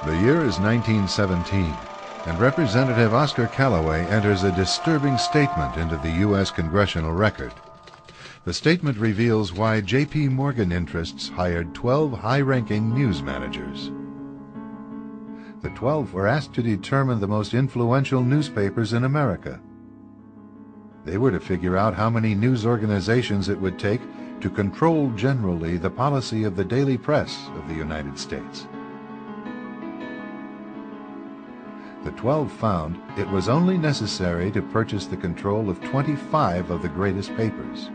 The year is 1917, and Representative Oscar Callaway enters a disturbing statement into the U.S. Congressional Record. The statement reveals why J.P. Morgan interests hired 12 high-ranking news managers. The 12 were asked to determine the most influential newspapers in America. They were to figure out how many news organizations it would take to control generally the policy of the daily press of the United States. The 12 found it was only necessary to purchase the control of 25 of the greatest papers.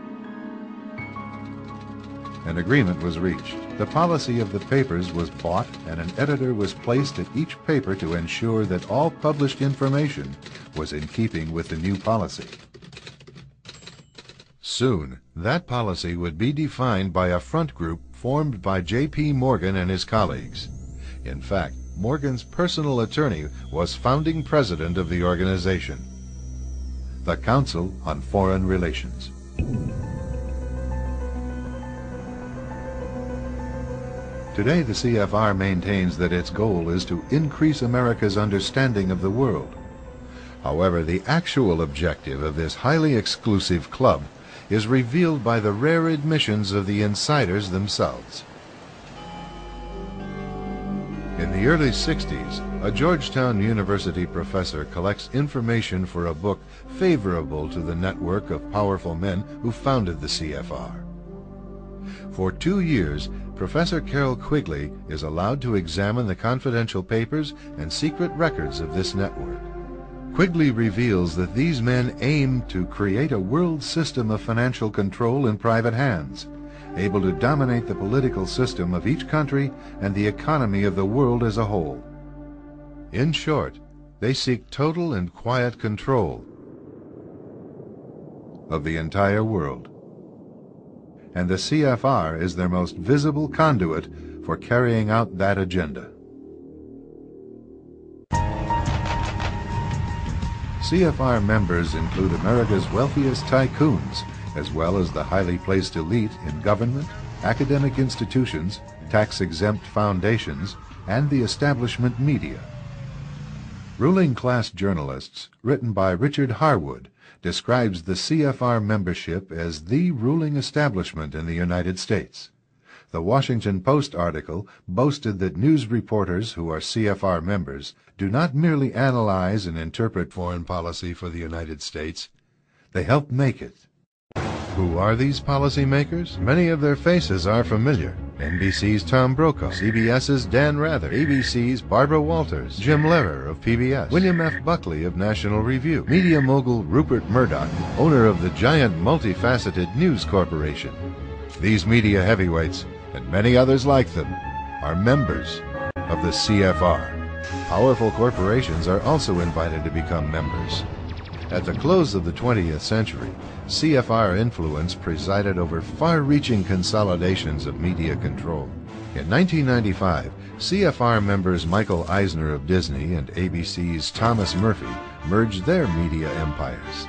An agreement was reached. The policy of the papers was bought, and an editor was placed at each paper to ensure that all published information was in keeping with the new policy. Soon, that policy would be defined by a front group formed by J.P. Morgan and his colleagues. In fact, Morgan's personal attorney was founding president of the organization, the Council on Foreign Relations. Today, the CFR maintains that its goal is to increase America's understanding of the world. However, the actual objective of this highly exclusive club is revealed by the rare admissions of the insiders themselves. In the early 60s, a Georgetown University professor collects information for a book favorable to the network of powerful men who founded the CFR. For 2 years, Professor Carroll Quigley is allowed to examine the confidential papers and secret records of this network. Quigley reveals that these men aim to create a world system of financial control in private hands, able to dominate the political system of each country and the economy of the world as a whole. In short, they seek total and quiet control of the entire world. And the CFR is their most visible conduit for carrying out that agenda. CFR members include America's wealthiest tycoons, as well as the highly placed elite in government, academic institutions, tax-exempt foundations, and the establishment media. Ruling Class Journalists, written by Richard Harwood, describes the CFR membership as the ruling establishment in the United States. The Washington Post article boasted that news reporters who are CFR members do not merely analyze and interpret foreign policy for the United States, they help make it. Who are these policymakers? Many of their faces are familiar. NBC's Tom Brokaw, CBS's Dan Rather, ABC's Barbara Walters, Jim Lehrer of PBS, William F. Buckley of National Review, media mogul Rupert Murdoch, owner of the giant multifaceted News Corporation. These media heavyweights, and many others like them, are members of the CFR. Powerful corporations are also invited to become members. At the close of the 20th century, CFR influence presided over far-reaching consolidations of media control. In 1995, CFR members Michael Eisner of Disney and ABC's Thomas Murphy merged their media empires.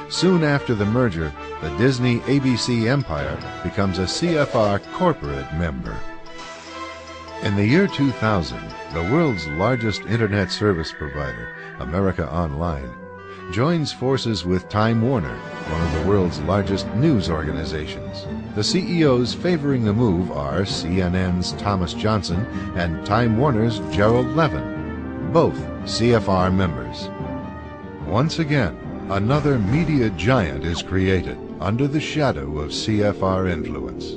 Soon after the merger, the Disney-ABC empire becomes a CFR corporate member. In the year 2000, the world's largest internet service provider, America Online, joins forces with Time Warner, one of the world's largest news organizations. The CEOs favoring the move are CNN's Thomas Johnson and Time Warner's Gerald Levin, both CFR members. Once again, another media giant is created under the shadow of CFR influence.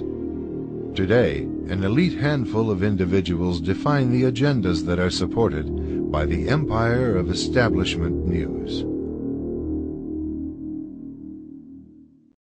Today, an elite handful of individuals define the agendas that are supported by the empire of establishment news.